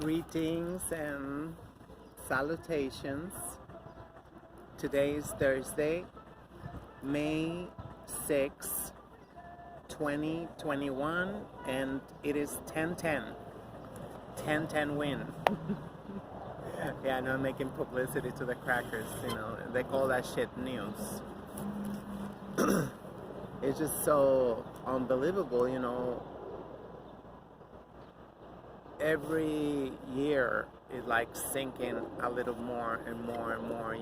Greetings and salutations. Today is Thursday, May 6, 2021, and it is 10:10. 10:10 win. Yeah, I know I'm making publicity to the crackers, they call that shit news. It's just so unbelievable, every year is like sinking a little more and more and more,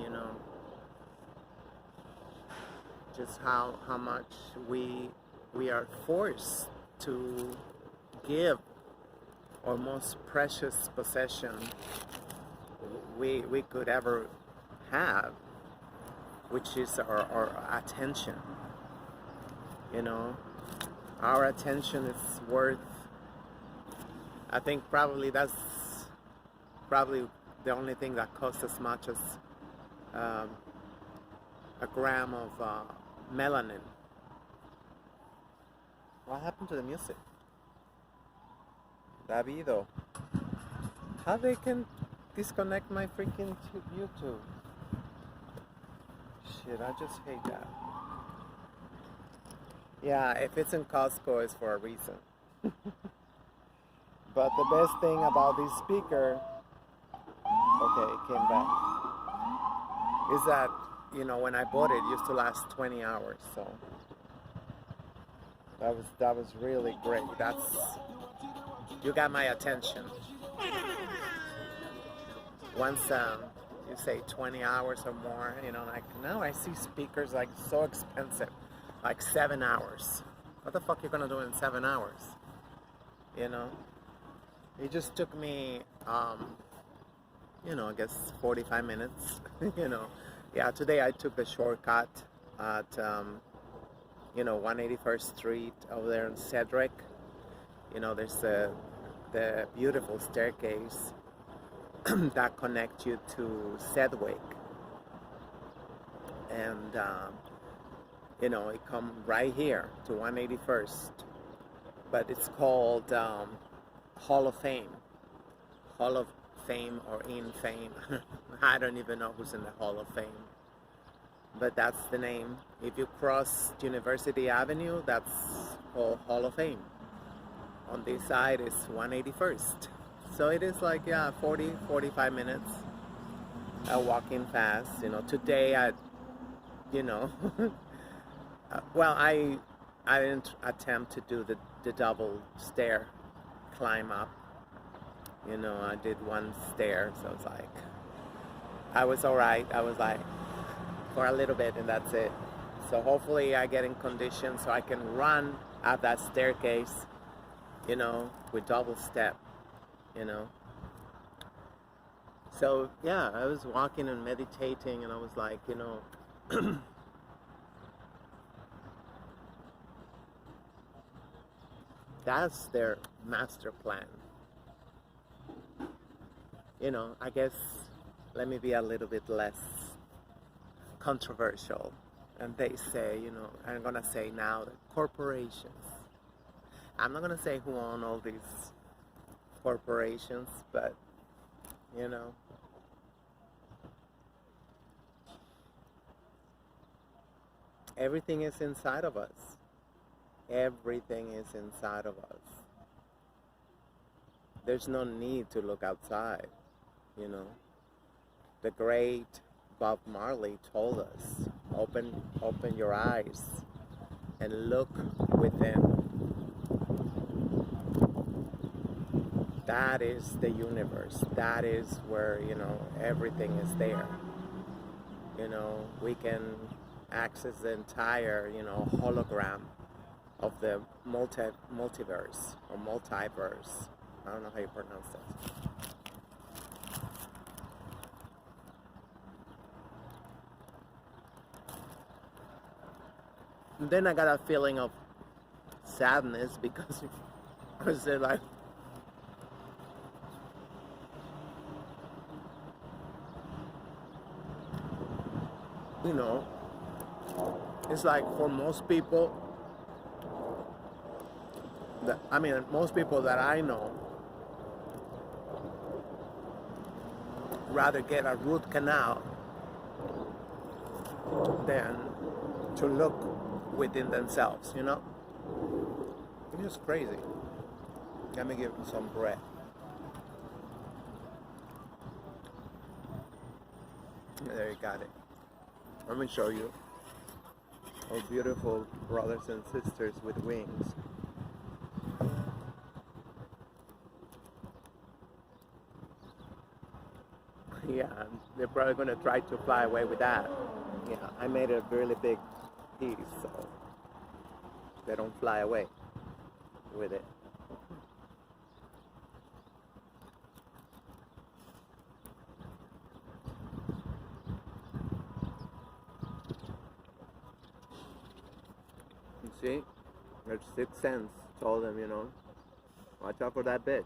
just how much we are forced to give our most precious possession we could ever have, which is our attention. Our attention is worth, I think that's probably the only thing that costs as much as a gram of melanin. What happened to the music? Davido. How they can disconnect my freaking YouTube? Shit, I just hate that. Yeah, if it's in Costco, it's for a reason. But the best thing about this speaker, okay, it came back, is that, when I bought it, it used to last 20 hours, so that was really great. You got my attention. Once you say 20 hours or more, like now I see speakers like so expensive, like 7 hours. What the fuck you gonna do in 7 hours? It just took me, I guess 45 minutes, Yeah, today I took the shortcut at, 181st Street over there in Cedric. There's the beautiful staircase that connects you to Sedgwick. And, it comes right here to 181st. But it's called Hall of Fame. Hall of Fame or in Fame. I don't even know who's in the Hall of Fame. But that's the name. If you cross University Avenue, that's called Hall of Fame. On this side is 181st. So it is like, 45 minutes. Walking fast. Today I, well, I didn't attempt to do the double stair climb up. I did one stair, so it's like, I was alright. I was like, for a little bit, and that's it. So hopefully I get in condition so I can run up that staircase, with double step, So yeah, I was walking and meditating, and I was like, that's their master plan. I guess, let me be a little bit less controversial. And they say, I'm going to say now that corporations. I'm not going to say who own all these corporations, but, everything is inside of us. Everything is inside of us. There's no need to look outside, The great Bob Marley told us, open your eyes and look within. That is the universe. That is where, everything is there. We can access the entire, hologram of the multiverse or multiverse. I don't know how you pronounce that. And then I got a feeling of sadness because I was like, it's like for most people, most people that I know, rather get a root canal than to look within themselves, you know? It's just crazy. Let me give them some bread. There you got it. Let me show you our beautiful brothers and sisters with wings. Yeah, they're probably going to try to fly away with that. Yeah, I made a really big piece so they don't fly away with it. You see, their sixth sense told them, you know, watch out for that bitch.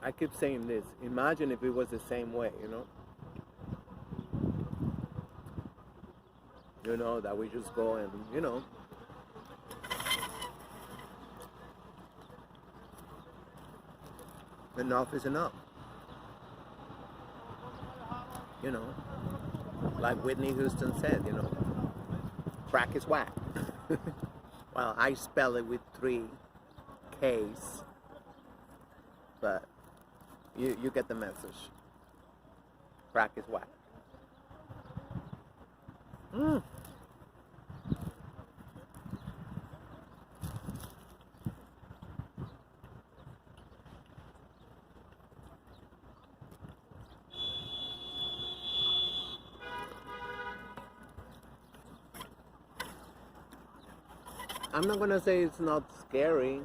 I keep saying this. Imagine if it was the same way, you know? You know, that we just go and, you know, enough is enough. You know, like Whitney Houston said, you know, crack is whack. Well, I spell it with 3 K's, but you get the message. Crack is whack. I'm not gonna say it's not scary,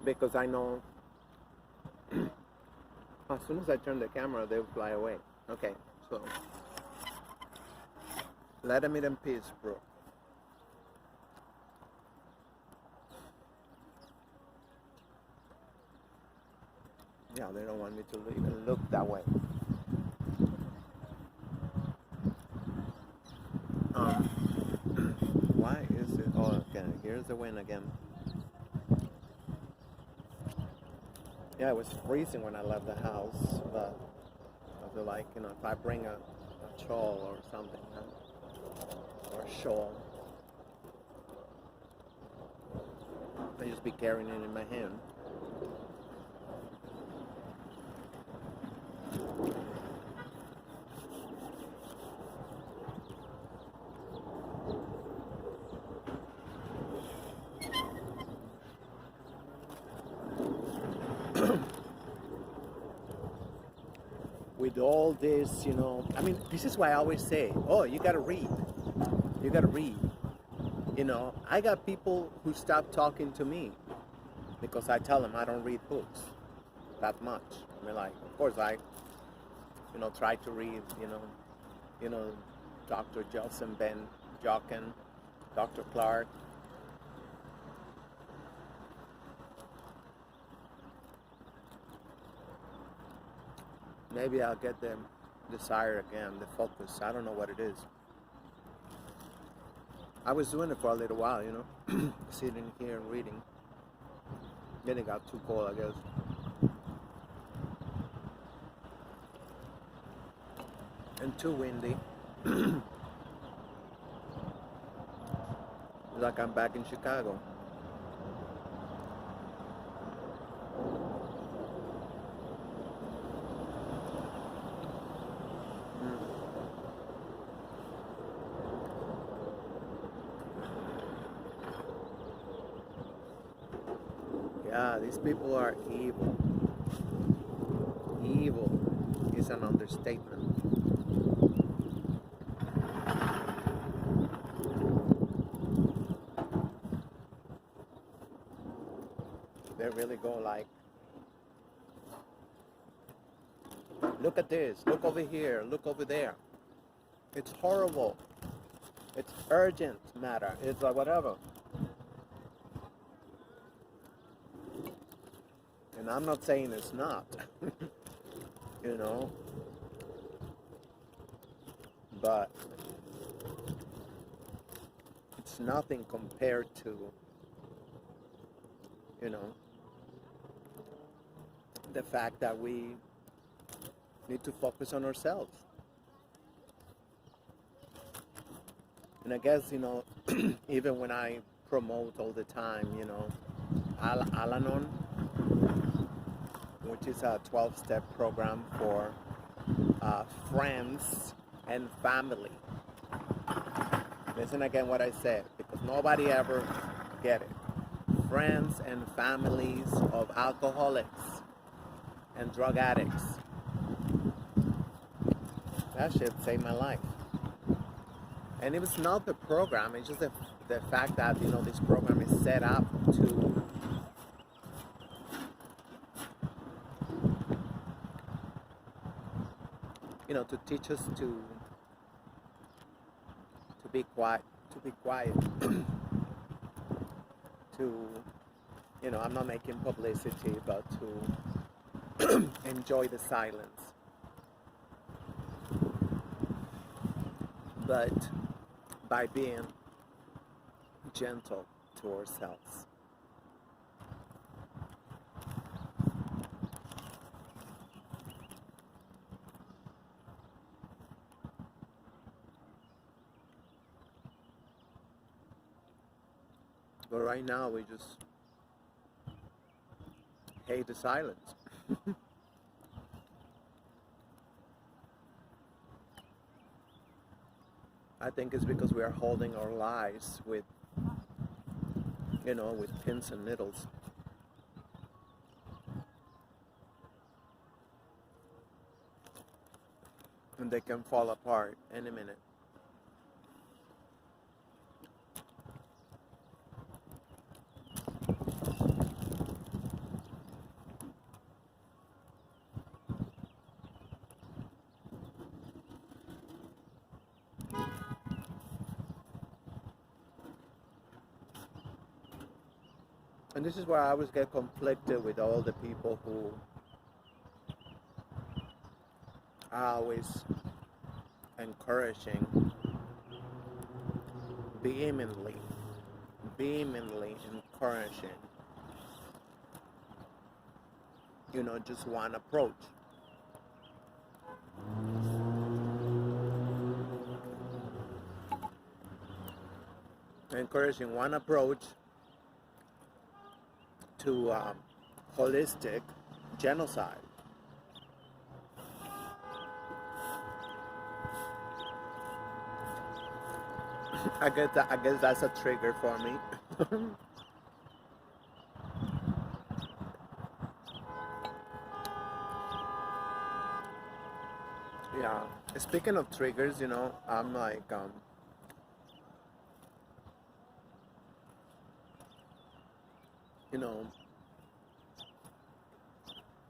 because I know as soon as I turn the camera, they'll fly away. Okay, so let them eat in peace, bro. Yeah, they don't want me to even look that way. Why is it? Oh, okay. Here's the wind again. Yeah, it was freezing when I left the house, but I feel like, you know, if I bring a shawl or something, or a shawl, I just be carrying it in my hand. With all this, you know, I mean, this is why I always say, oh, you gotta read. You gotta read. You know, I got people who stop talking to me because I tell them I don't read books that much. I mean, like, of course I, you know, try to read, you know, Dr. Jelson Ben Jochen, Dr. Clark. Maybe I'll get the desire again, the focus. I don't know what it is. I was doing it for a little while, you know, sitting here and reading. Then it got too cold, I guess. And too windy. Like I'm back in Chicago. Yeah, these people are evil. Evil is an understatement. They really go like, look at this, look over here, look over there. It's horrible. It's urgent matter. It's like whatever. And I'm not saying it's not, you know, but it's nothing compared to, you know, the fact that we need to focus on ourselves. And I guess, even when I promote all the time, Al Anon, which is a 12-step program for friends and family. Listen again what I said, because nobody ever get it. Friends and families of alcoholics and drug addicts. That shit saved my life. And it was not the program, it's just the fact that, this program is set up to to teach us to be quiet, to, I'm not making publicity, but to enjoy the silence. But by being gentle to ourselves. But right now we just hate the silence. I think it's because we are holding our lives with pins and needles. And they can fall apart any minute. And this is where I always get conflicted with all the people who are always encouraging vehemently encouraging, just one approach. Encouraging one approach to holistic genocide. I guess that's a trigger for me. Yeah. Speaking of triggers, I'm like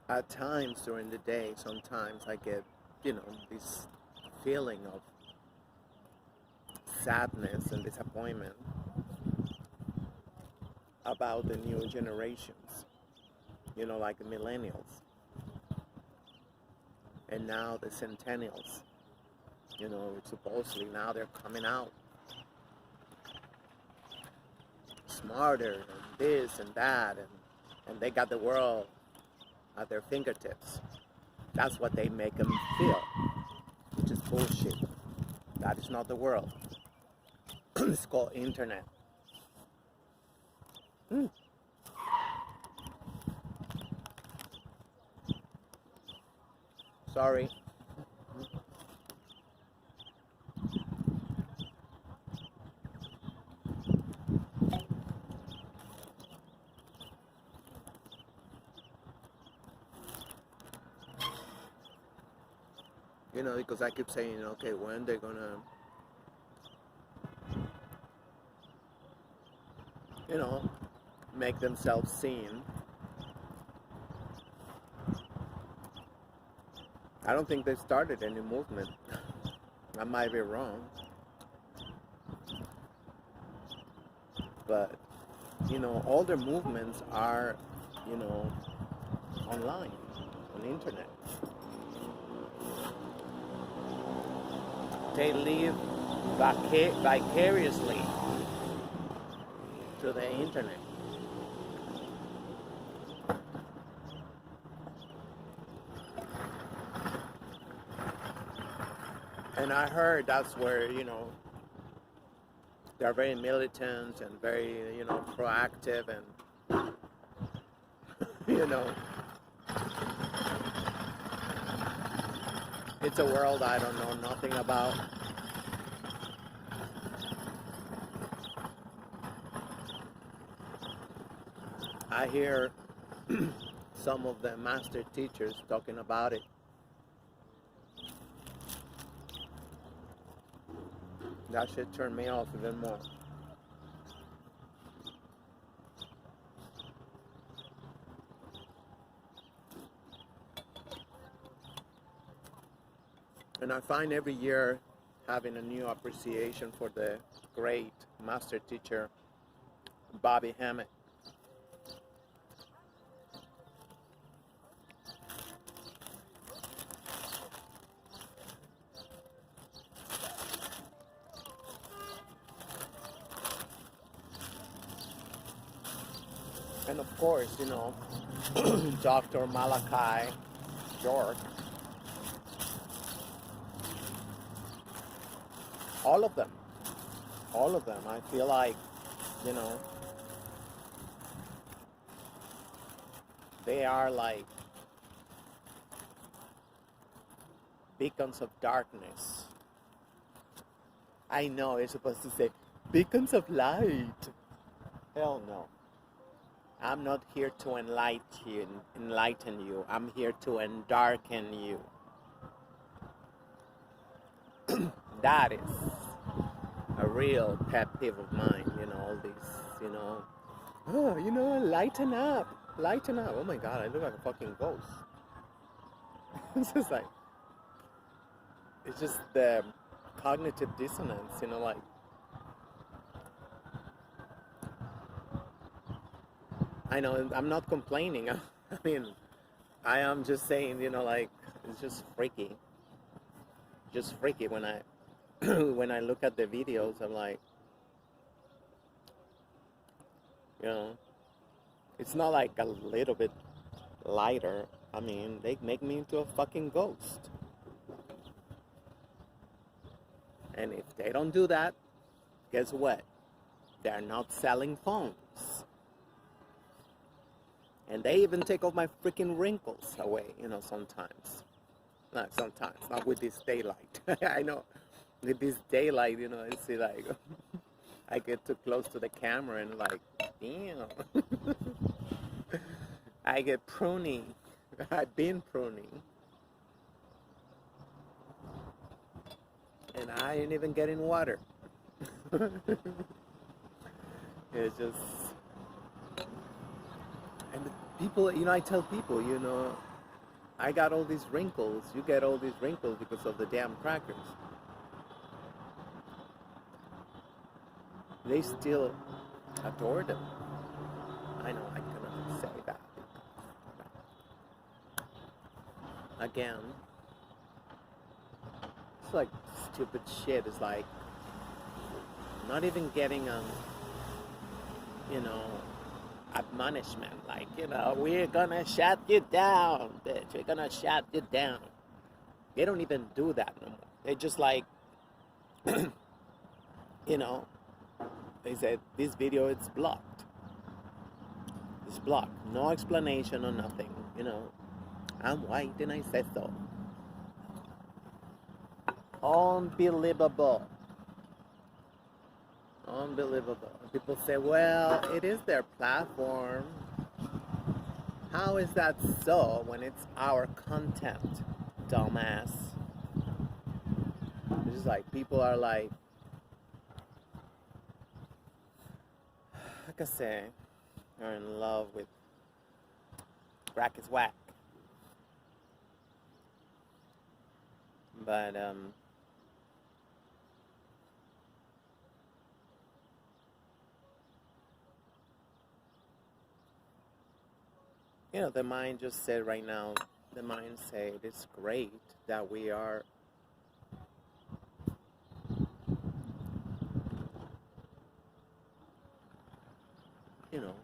at times during the day, sometimes I get, this feeling of sadness and disappointment about the new generations, like the millennials, and now the centennials, supposedly now they're coming out smarter and this and that, and they got the world at their fingertips. That's what they make them feel, which is bullshit. That is not the world. It's called internet. Sorry. Because I keep saying, okay, when they're gonna, make themselves seen. I don't think they started any movement. I might be wrong. But, all their movements are, online, on the internet. They live vicariously through the internet. And I heard that's where, they're very militant and very, proactive and, you know, it's a world I don't know nothing about. I hear some of the master teachers talking about it. That should turn me off even more. And I find every year having a new appreciation for the great master teacher, Bobby Hammett. And of course, Dr. Malachi York. All of them. I feel like, they are like beacons of darkness. I know it's supposed to say beacons of light. Hell no. I'm not here to enlighten you. I'm here to endarken you. That is a real pet peeve of mine, all these, lighten up. Oh my God, I look like a fucking ghost. It's just like, it's just the cognitive dissonance, like, I know, I'm not complaining. I mean, I am just saying, like, it's just freaky. Just freaky when I when I look at the videos. I'm like, it's not like a little bit lighter. I mean, they make me into a fucking ghost. And if they don't do that, guess what? They're not selling phones. And they even take off my freaking wrinkles away, sometimes. Not sometimes, not with this daylight. I know, with this daylight, I see like, I get too close to the camera and like, damn. I get pruny. I've been pruning. And I ain't even getting water. It's just, and the people, I tell people, I got all these wrinkles. You get all these wrinkles because of the damn crackers. They still adore them. I know I cannot say that. Again, it's like stupid shit. It's like not even getting admonishment. Like, we're gonna shut you down, bitch. We're gonna shut you down. They don't even do that no more. They just like, they said this video it's blocked. It's blocked. No explanation or nothing. I'm white and I said so. Unbelievable. Unbelievable. People say, well, it is their platform. How is that so when it's our content, dumbass? It's just like people are like I say, are in love with crack is whack. But the mind just said right now, the mind said it's great that we are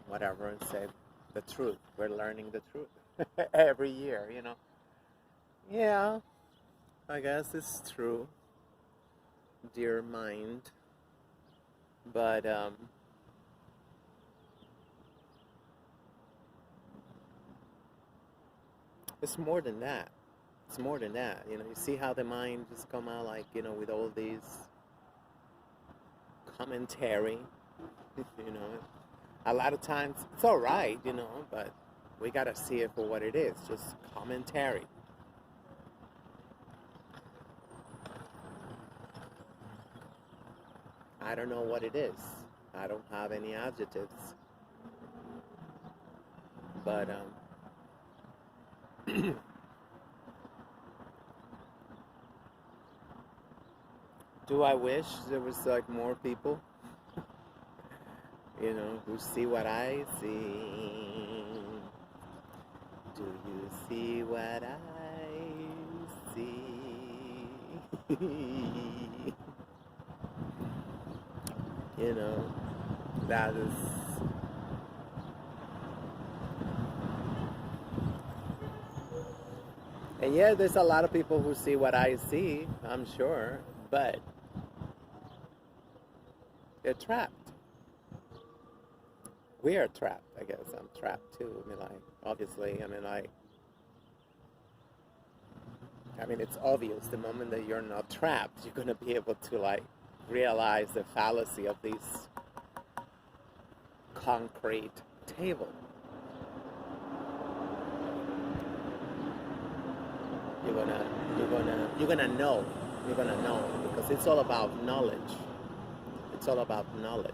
whatever, and said the truth. We're learning the truth every year, Yeah, I guess it's true. dear mind. But it's more than that. It's more than that. You know, you see how the mind just come out like, you know, with all these commentary, you know. A lot of times it's all right, you know, but we gotta see it for what it is, just commentary. I don't know what it is. I don't have any adjectives, but do I wish there was like more people, you know, who see what I see? Do you see what I see? You know, that is. And yeah, there's a lot of people who see what I see, I'm sure, but they're trapped. We are trapped, I guess. I'm trapped too. I mean, like, obviously, I mean, it's obvious the moment that you're not trapped, you're going to be able to, like, realize the fallacy of this concrete table. You're gonna know. You're gonna know because it's all about knowledge. It's all about knowledge.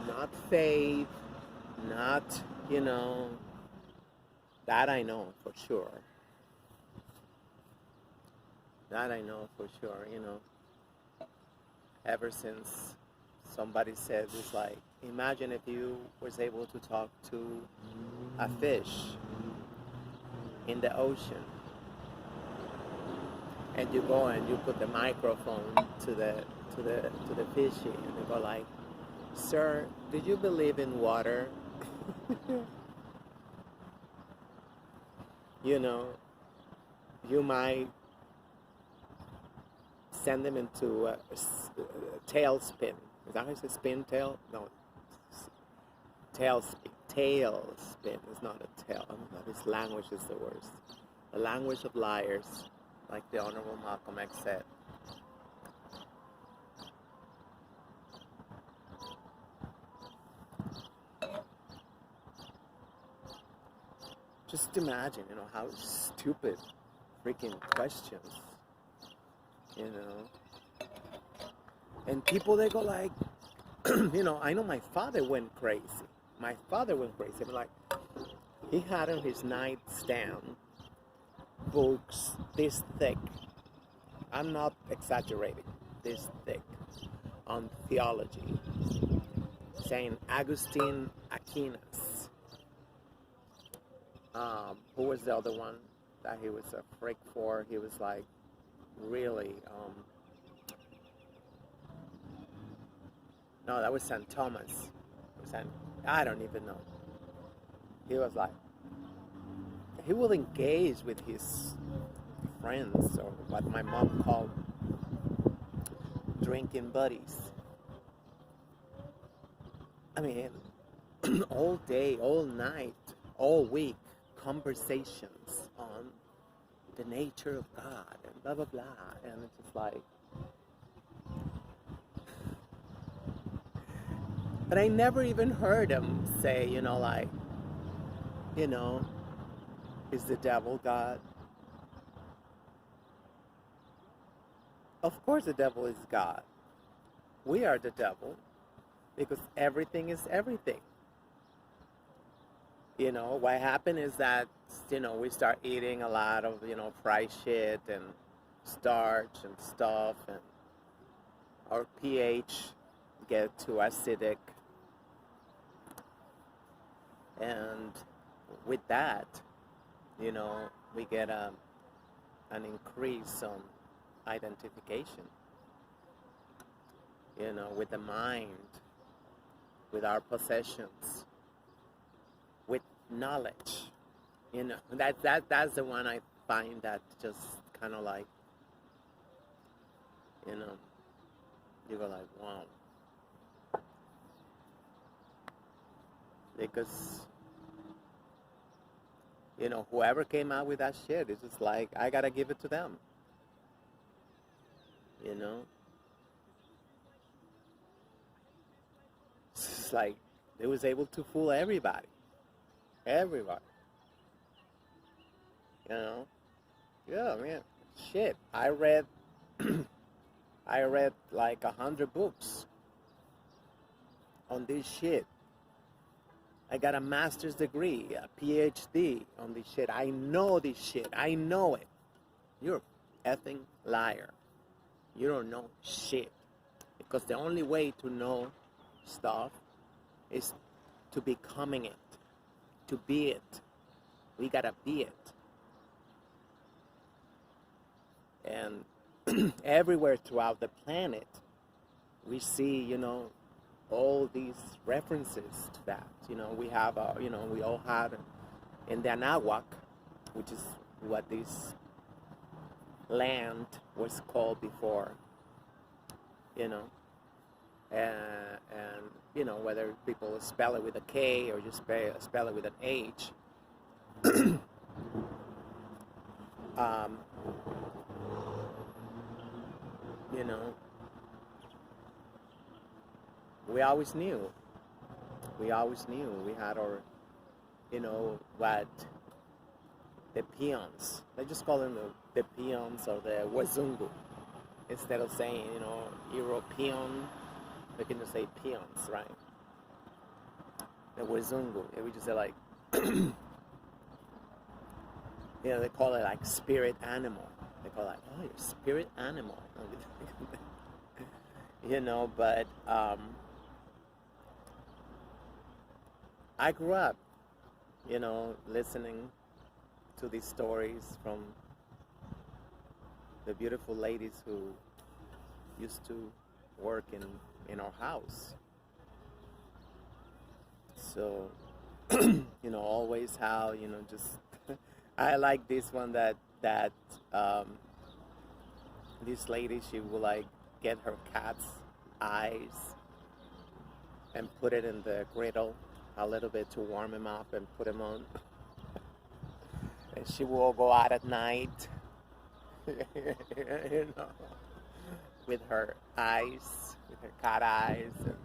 Not faith, not, you know, that I know for sure. That I know for sure, you know. Ever since somebody said it's like, imagine if you was able to talk to a fish in the ocean, and you go and you put the microphone to the fishy, and they go like, "Sir, do you believe in water?" You know, you might send them into a tailspin. Is that how you say spin tail? No, tailspin. Tailspin is not a tail. Oh my God, this language is the worst. The language of liars, like the Honorable Malcolm X said. Just imagine, you know, how stupid freaking questions, you know. And people, they go like, you know, I know my father went crazy. My father went crazy. I mean, like, he had on his nightstand books this thick. I'm not exaggerating. This thick on theology. Saint Augustine Aquinas. Who was the other one that he was a freak for? He was like really. No, that was St. Thomas. I don't even know. He was like, he will engage with his friends, or what my mom called drinking buddies. I mean, all day, all night, all week, conversations on the nature of God and blah, blah, blah. And it's just like, but I never even heard him say, you know, like, you know, is the devil God? Of course the devil is God. We are the devil because everything is everything. You know, what happened is that, you know, we start eating a lot of, you know, fried shit and starch and stuff, and our pH get too acidic. And with that, you know, we get an increase on identification, you know, with the mind, with our possessions, with knowledge. You know, that's the one I find that just kind of like You know, you go like, wow. Because, you know, whoever came out with that shit, it's just like, I gotta give it to them. You know? It's like, they was able to fool everybody. Everybody. You know? Yeah, man. Shit. I read like 100 books on this shit. I got a master's degree, a PhD on this shit. I know this shit. I know it. You're a effing liar. You don't know shit. Because the only way to know stuff is to becoming it. To be it. We gotta be it. And everywhere throughout the planet, we see, you know, all these references to that. You know, we have, you know, we all had in the Anahuac, which is what this land was called before, you know, and you know, whether people spell it with a K or just spell it with an H. You know, we always knew. We always knew. We had our, you know, what the peons. They just call them the peons or the Wazungu. Instead of saying, you know, European, they can just say peons, right? The Wazungu. Yeah, we just say like, you know, they call it like spirit animal. They call it like, oh, you're spirit animal. You know, but I grew up, you know, listening to these stories from the beautiful ladies who used to work in our house. So, you know, always how, you know, just, I like this one that this lady, she would like get her cat's eyes and put it in the griddle a little bit to warm him up and put him on. And she will go out at night, you know, with her eyes, with her cat eyes. And,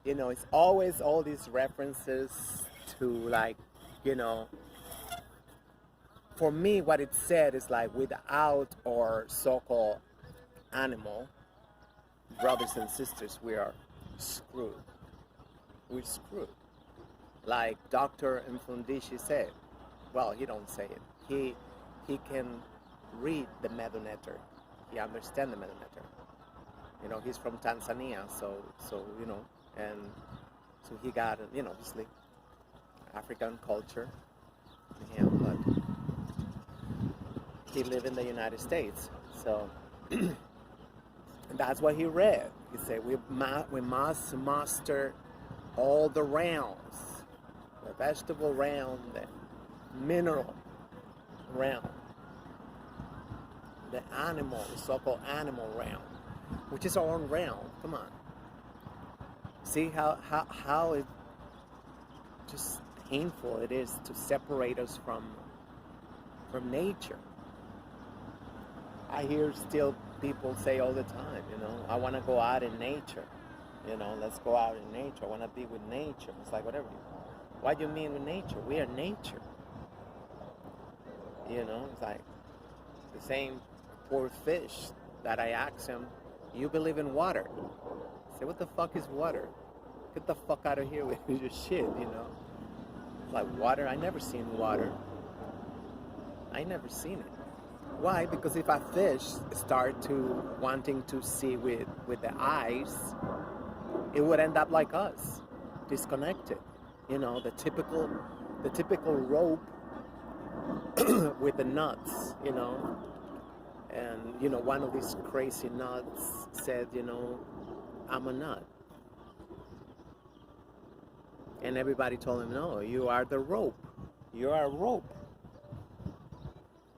you know, it's always all these references to, like, you know, for me, what it said is like, without our so-called animal brothers and sisters, we are screwed. We're screwed. Like Dr. Mfundisi said, well, he don't say it. He can read the Meduneter. He understands the Meduneter. You know, he's from Tanzania, so you know, and so he got, you know, obviously African culture in him, but he lived in the United States, so that's what he read. He said we must master all the realms, the vegetable realm, the mineral realm, the animal, the so-called animal realm, which is our own realm. Come on. See how it just painful it is to separate us from nature. I hear still people say all the time, you know, I want to go out in nature. You know, let's go out in nature. I want to be with nature. It's like, whatever. What do you mean with nature? We are nature. You know, it's like the same poor fish that I asked him, you believe in water? I said, what the fuck is water? Get the fuck out of here with your shit, you know? It's like, water? I never seen water. I never seen it. Why? Because if a fish start to wanting to see with the eyes, it would end up like us, disconnected. You know, the typical rope with the nuts, you know. And, you know, one of these crazy nuts said, you know, I'm a nut. And everybody told him, no, you are the rope. You are a rope.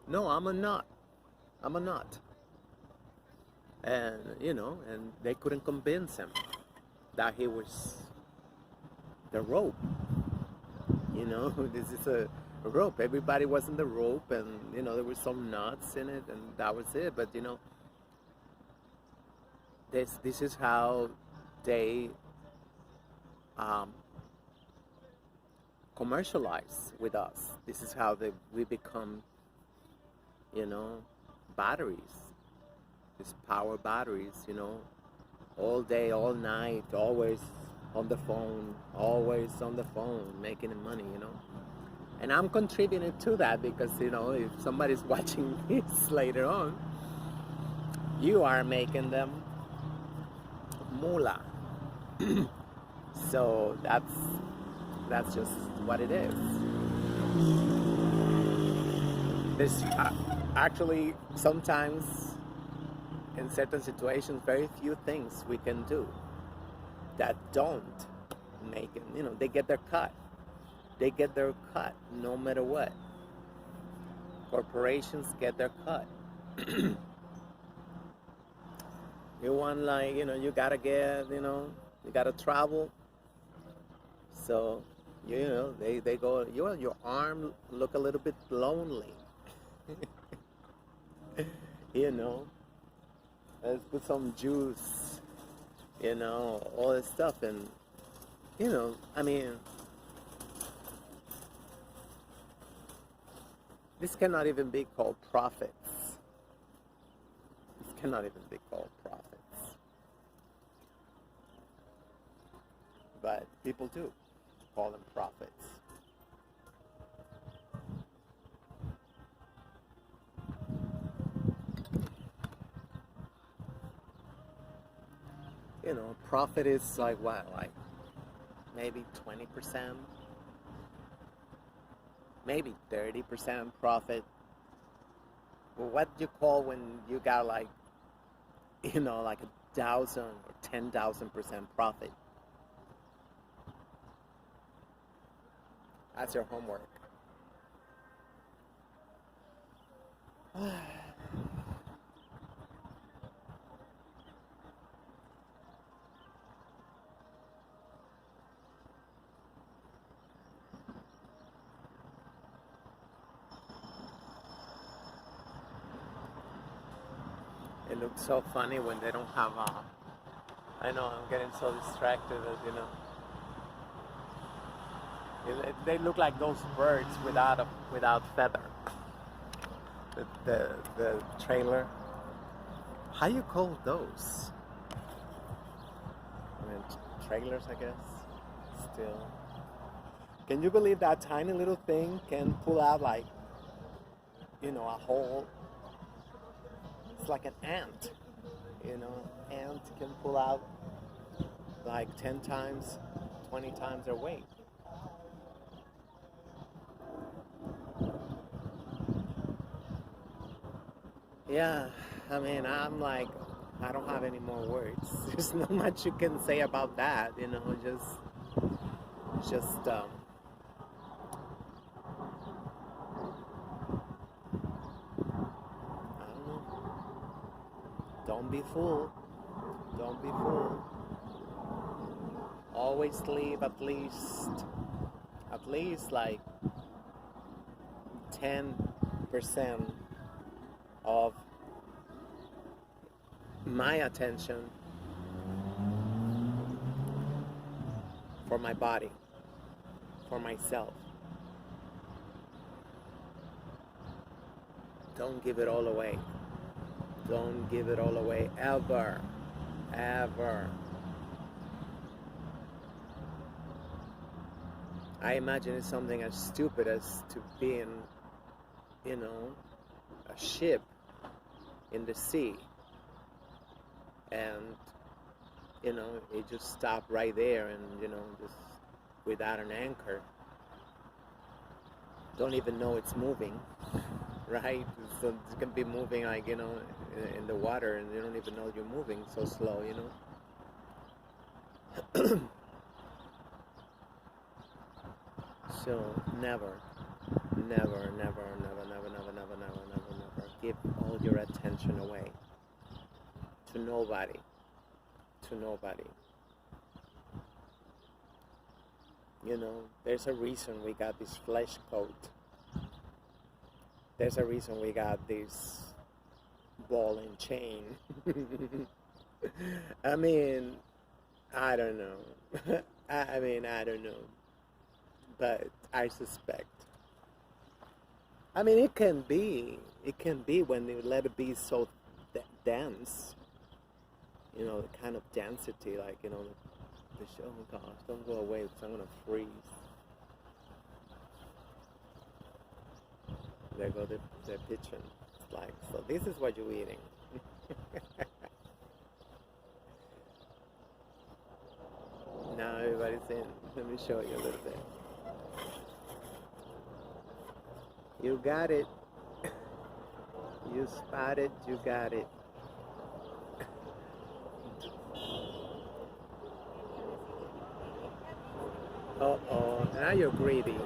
No, I'm a nut. I'm a nut. and and they couldn't convince him that he was the rope. This is a rope. Everybody was in the rope, and there were some nuts in it, and that was it. But this is how they um, commercialize with us. This is how we become, batteries, these power batteries, all day, all night, always on the phone, making money, And I'm contributing to that because, if somebody's watching this later on, you are making them moolah. So that's just what it is. There's actually sometimes in certain situations very few things we can do that don't make it. They get their cut. They get their cut no matter what. Corporations get their cut. You want you gotta get, you gotta travel. So, they go, your arm look a little bit lonely. Let's put some juice, all this stuff. And, I mean, this cannot even be called profits. This cannot even be called profits. But people do call them profits. Profit is like what? Like maybe 20%, maybe 30% profit. Well, what do you call when you got like 1,000 or 10,000% profit? That's your homework. It looks so funny when they don't have I know I'm getting so distracted they look like those birds without feather. The trailer. How you call those? I mean, trailers, I guess. Still. Can you believe that tiny little thing can pull out like, a whole? It's like an ant. Ant can pull out like 10 times, 20 times their weight. Yeah, I mean, I'm like, I don't have any more words. There's not much you can say about that, just I don't know. Don't be fooled. Don't be fooled. Always leave at least like 10% of my attention for my body, for myself. Don't give it all away. Don't give it all away ever. Ever. I imagine it's something as stupid as to be in, a ship in the sea, and it just stopped right there, and just without an anchor, don't even know it's moving, right? So it can be moving like in the water, and you don't even know you're moving so slow, So never give all your attention away to to nobody, to nobody. You know, there's a reason we got this flesh coat. There's a reason we got this ball and chain. I mean, I don't know. I mean, I don't know. But I suspect. I mean, it can be when you let it be so dense. You know, the kind of density, like, you know, the show, oh gosh, don't go away because I'm going to freeze. There go the pigeon. It's like, so this is what you're eating. Now everybody's in. Let me show you a little bit. You got it. You spotted, you got it. Uh-oh, now you're greedy.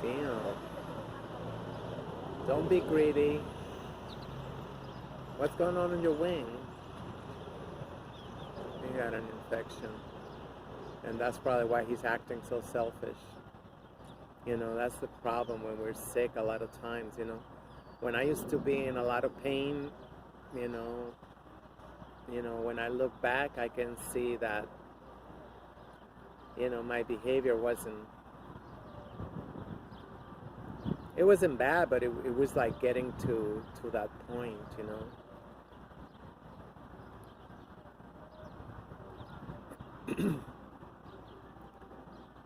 Damn. Don't be greedy. What's going on in your wing? He got an infection. And that's probably why he's acting so selfish. You know, that's the problem when we're sick a lot of times, you know. When I used to be in a lot of pain, you know, when I look back, I can see that, you know, my behavior wasn't bad, but it was like getting to that point, you know.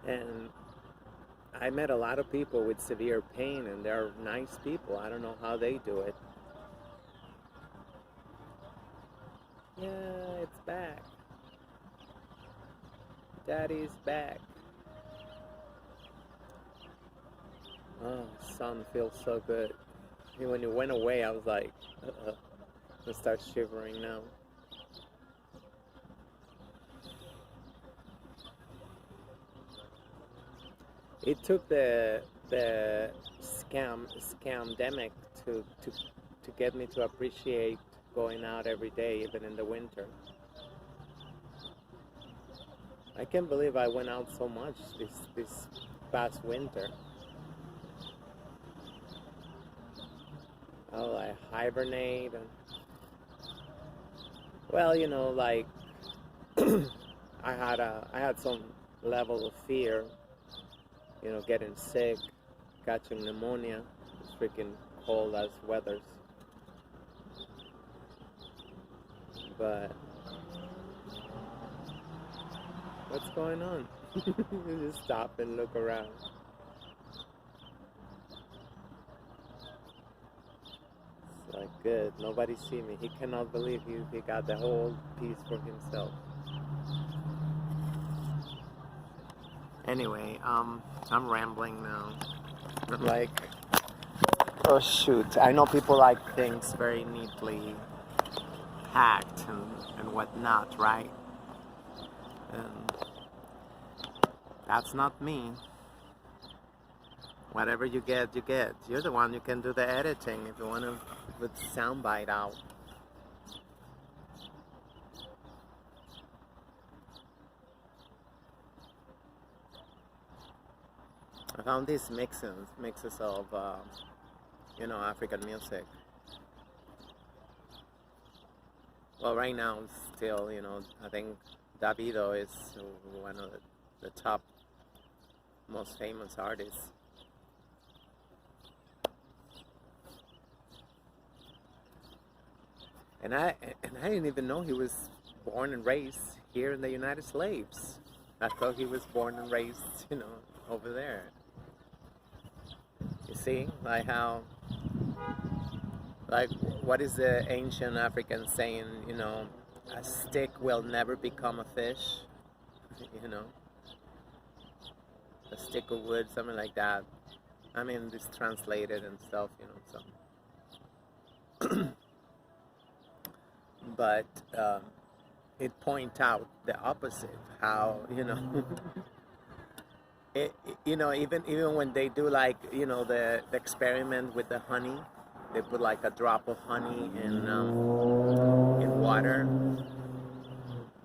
And I met a lot of people with severe pain, and they're nice people. I don't know how they do it. Yeah, it's back. Daddy's back. Oh, sun feels so good. When you went away, I was like, I start shivering now. It took the scamdemic to get me to appreciate going out every day, even in the winter. I can't believe I went out so much this past winter. Oh, I hibernate and, well, you know, like I had some level of fear, you know, getting sick, catching pneumonia. It's freaking cold as weathers. But what's going on? You just stop and look around. It's like, good, nobody see me. He cannot believe he got the whole piece for himself. Anyway, I'm rambling now. I'm like, oh shoot. I know people like things very neatly packed and whatnot, right? And that's not me. Whatever you get, you get. You're the one who can do the editing if you want to put soundbite out. I found these mixes of, you know, African music. Well, right now, still, you know, I think Davido is one of the top, most famous artists. And I didn't even know he was born and raised here in the United States. I thought he was born and raised, you know, over there. You see, like how, like, what is the ancient African saying, you know, a stick will never become a fish, you know, a stick of wood, something like that. I mean, it's translated and stuff, you know, so. But it points out the opposite, how, you know, you know, even when they do, like, you know, the experiment with the honey, They put like a drop of honey in water,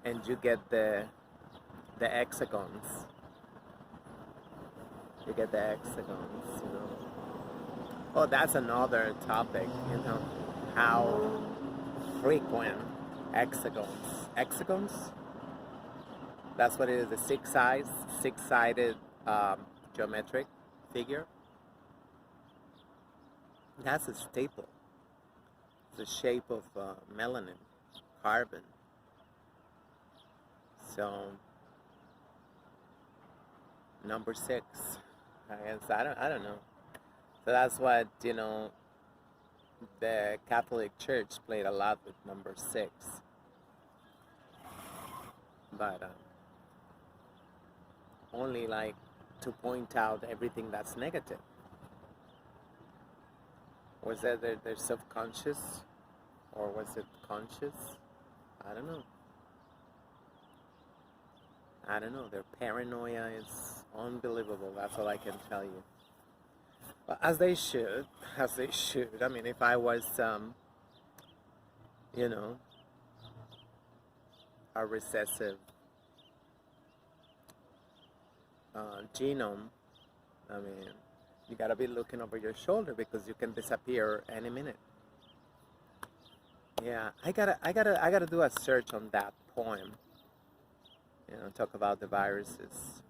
and you get the hexagons. You get the hexagons, you know. Oh, that's another topic, you know, how frequent hexagons. Hexagons? That's what it is, a six-sided geometric figure. That's a staple. It's the shape of melanin, carbon. So, number 6. I guess I don't know. So that's what, you know, the Catholic Church played a lot with number 6. But only like to point out everything that's negative. Was that their subconscious, or was it conscious? I don't know. I don't know. Their paranoia is unbelievable. That's all I can tell you. But as they should. I mean, if I was, you know, a recessive genome, I mean, you gotta be looking over your shoulder because you can disappear any minute. Yeah, I gotta do a search on that poem. You know, talk about the viruses,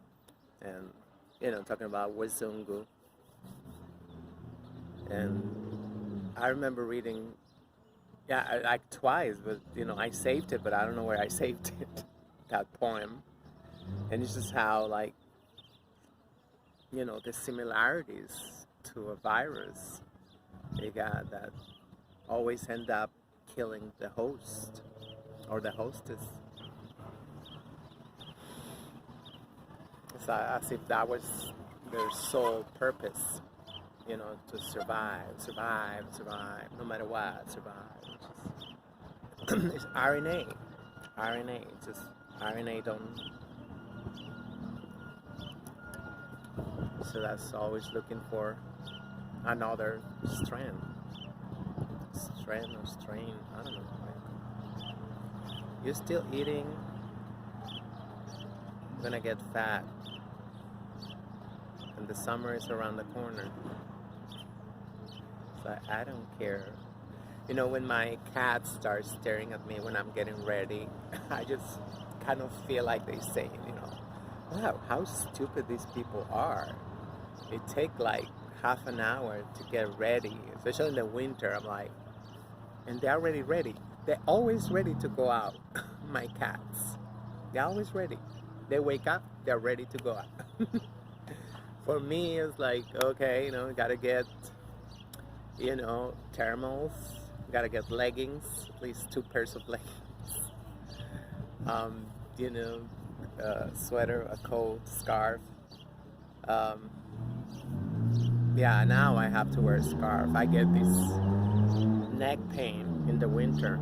and you know, talking about Wazungu. And I remember reading, yeah, like twice, but you know, I saved it, but I don't know where I saved it. That poem, and it's just how, like, you know, the similarities to a virus they got that always end up killing the host or the hostess. It's as if that was their sole purpose, you know, to survive, no matter what, survive. It's RNA. It's just RNA don't. So that's always looking for another strand or strain. I don't know. You're still eating. You're gonna get fat. And the summer is around the corner. So I don't care. You know, when my cat starts staring at me when I'm getting ready, I just kind of feel like they say, you know, wow, how stupid these people are. It take like half an hour to get ready, especially in the winter. I'm like, and they're already ready. They're always ready to go out. My cats, they're always ready. They wake up, they're ready to go out. For me, it's like, okay, you know, gotta get, you know, thermals, gotta get leggings, at least 2 pairs of leggings. You know, a sweater, a coat, scarf. Yeah, now I have to wear a scarf. I get this neck pain in the winter.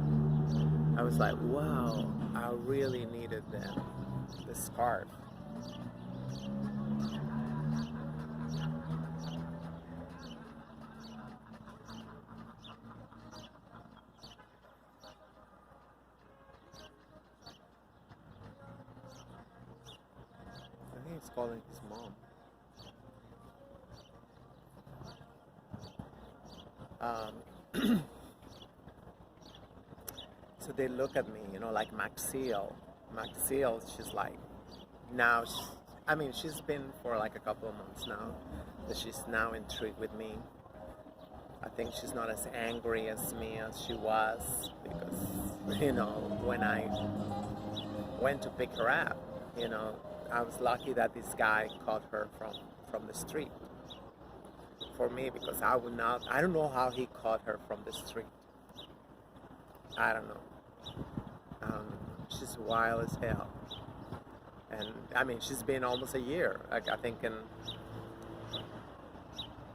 I was like, wow, I really needed the scarf. I think he's calling his mom. So they look at me, you know, like Maxille. Maxille, she's like, now, I mean, she's been for like a couple of months now, but she's now intrigued with me. I think she's not as angry as me as she was because, you know, when I went to pick her up, you know, I was lucky that this guy caught her from the street. For me, because I don't know how he caught her from the street. I don't know. She's wild as hell. And I mean, she's been almost a year. Like, I think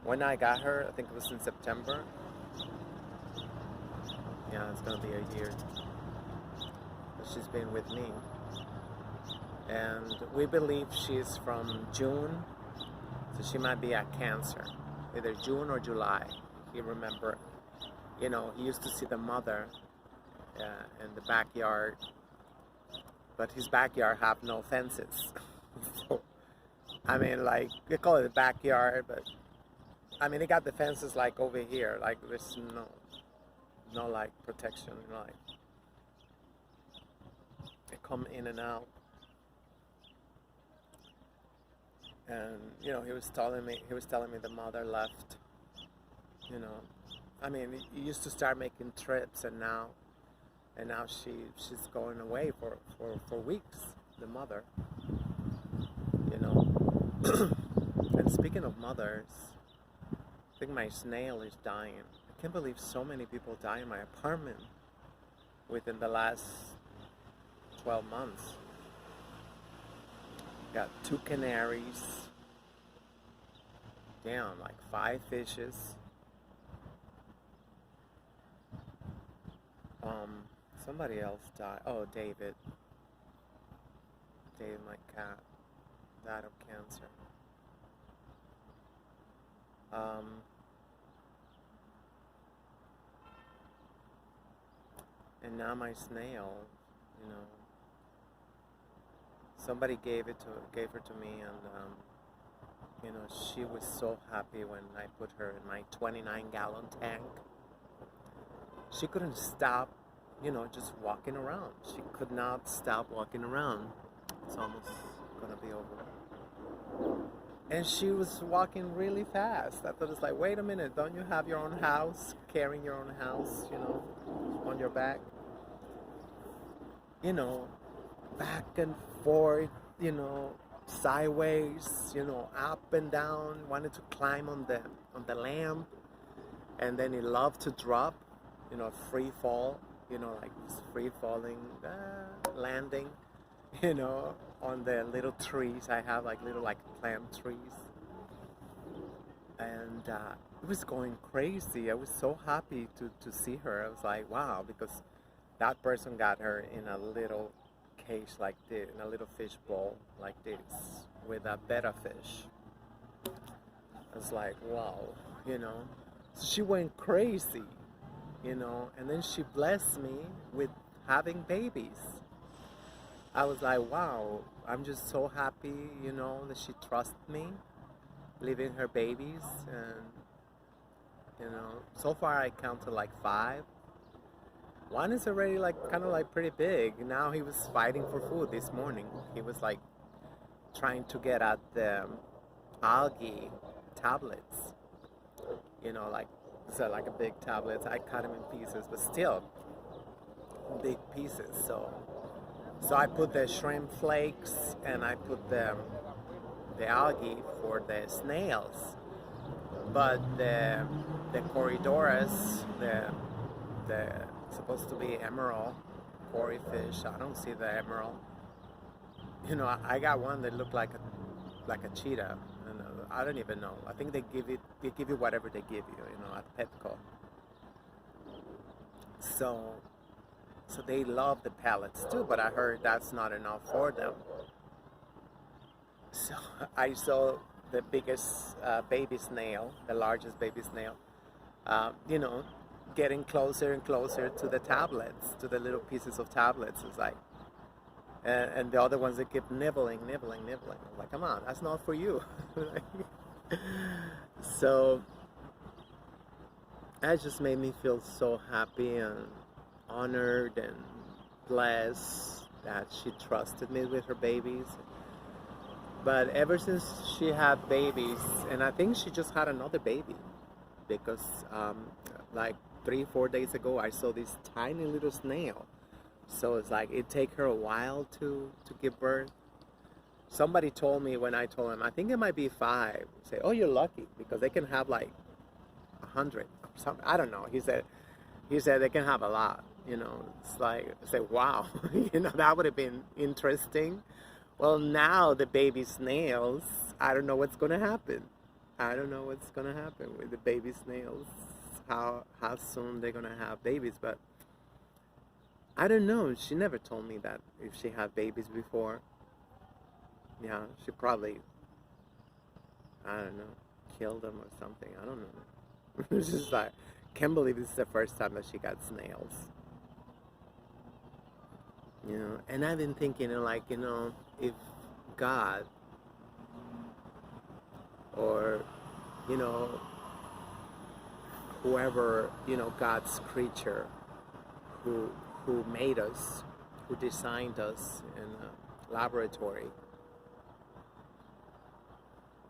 when I got her, I think it was in September. Yeah, it's gonna be a year. But she's been with me. And we believe she's from June, so she might be a Cancer. Either June or July. You remember You know, he used to see the mother in the backyard, but his backyard have no fences. So, I mean, like, they call it a backyard, but I mean, they got the fences like over here, like there's no like protection, you know, like they come in and out. And you know, he was telling me the mother left. You know, I mean, he used to start making trips, and now she's going away for weeks. The mother, you know. And speaking of mothers, I think my snail is dying. I can't believe so many people die in my apartment within the last 12 months. Got 2 canaries. Damn, like 5 fishes. Somebody else died. Oh, David. David, my cat, died of cancer. And now my snail, you know, somebody gave her to me, and you know, she was so happy when I put her in my 29-gallon tank. She couldn't stop, you know, just walking around. She could not stop walking around. It's almost gonna be over. And she was walking really fast. I thought, it's like, wait a minute, don't you have your own house, carrying your own house, you know, on your back? You know, back and forth, you know, sideways, you know, up and down, wanted to climb on the lamp, and then he loved to drop, you know, free fall, you know, like free falling, landing, you know, on the little trees. I have like little like plant trees, and it was going crazy. I was so happy to see her. I was like, wow, because that person got her in a little cage like this, in a little fish bowl like this, with a betta fish. I was like, wow, you know. So she went crazy, you know, and then she blessed me with having babies. I was like, wow, I'm just so happy, you know, that she trusts me, leaving her babies. And, you know, so far I counted like 5. One is already like kind of like pretty big. Now he was fighting for food this morning. He was like trying to get at the algae tablets, you know, like, so like a big tablet. I cut him in pieces, but still big pieces. So I put the shrimp flakes, and I put the algae for the snails. But the Corydoras, the supposed to be emerald cory fish, I don't see the emerald. You know, I got one that looked like a cheetah, and I don't even know. I think they give you whatever they give you, you know, at Petco. So they love the pellets too, but I heard that's not enough for them. So I saw the biggest baby snail, the largest baby snail, you know, getting closer and closer to the tablets, to the little pieces of tablets. It's like, and the other ones, they keep nibbling. I'm like, come on, that's not for you. So that just made me feel so happy and honored and blessed that she trusted me with her babies. But ever since she had babies, and I think she just had another baby, because like 3-4 days ago I saw this tiny little snail. So it's like it take her a while to give birth. Somebody told me, when I told him I think it might be 5, say, oh, you're lucky, because they can have like 100 or something. I don't know. He said they can have a lot, you know. It's like, I said, wow. You know, that would have been interesting. Well, now the baby snails, I don't know what's going to happen. I don't know what's going to happen with the baby snails, how soon they're going to have babies. But I don't know. She never told me that if she had babies before. Yeah, she probably, I don't know, killed them or something. I don't know. It's just like, can't believe this is the first time that she got snails. You know, and I've been thinking, like, you know, if God, or, you know, whoever, you know, God's creature who made us, who designed us in a laboratory,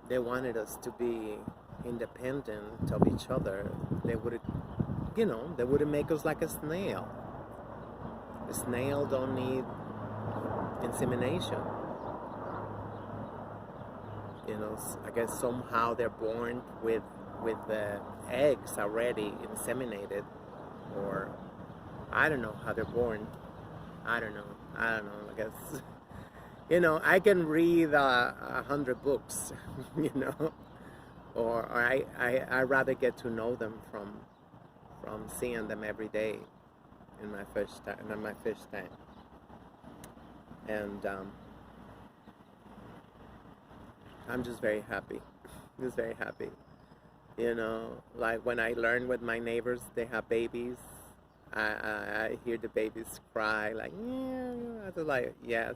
they wanted us to be independent of each other, they would, you know, they wouldn't make us like a snail. A snail don't need insemination. You know, I guess somehow they're born with the eggs already inseminated, or I don't know how they're born. I don't know. I guess, you know, I can read 100 books, you know, or I rather get to know them from seeing them every day in my fish tank. And I'm just very happy. Just very happy. You know, like when I learn with my neighbors, they have babies. I hear the babies cry, like, yeah. I was like, yes.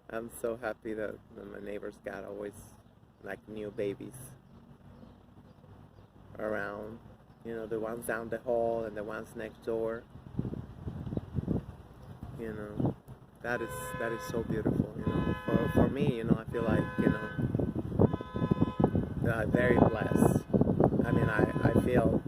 I'm so happy that my neighbors got always like new babies around. You know, the ones down the hall and the ones next door. You know, that is so beautiful. You know, for me, you know, I feel like, you know, very blessed. I mean, I feel,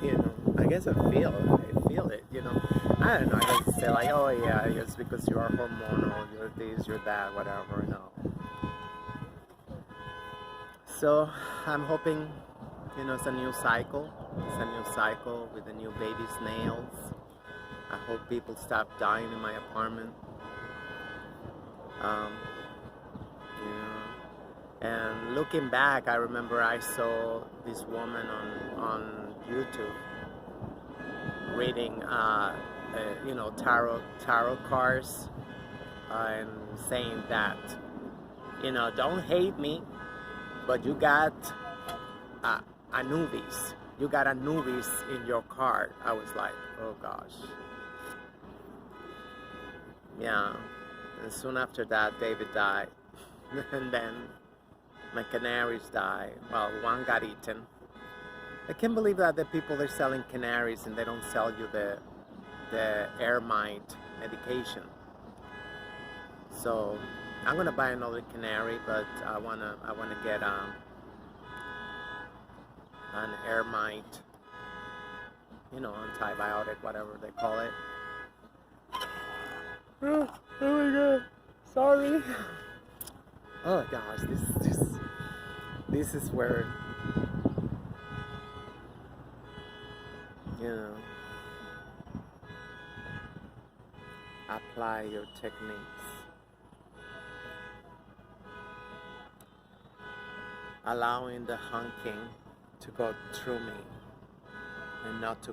you know, I guess I feel it, you know. I don't know, I guess say like, oh yeah, it's because you are hormonal, you're this, you're that, whatever, no. So, I'm hoping, you know, it's a new cycle. It's a new cycle with the new baby snails. I hope people stop dying in my apartment. You know, and looking back, I remember I saw this woman on YouTube reading, you know, tarot cards, and saying that, you know, don't hate me, but you got Anubis. You got Anubis in your card. I was like, oh gosh. Yeah. And soon after that, David died. And then my canaries died. Well, one got eaten. I can't believe that the people they're selling canaries and they don't sell you the air mite medication. So I'm gonna buy another canary, but I wanna get an air mite, you know, antibiotic, whatever they call it. Oh my god, sorry. Oh gosh, this is where, you know, apply your techniques. Allowing the honking to go through me and not to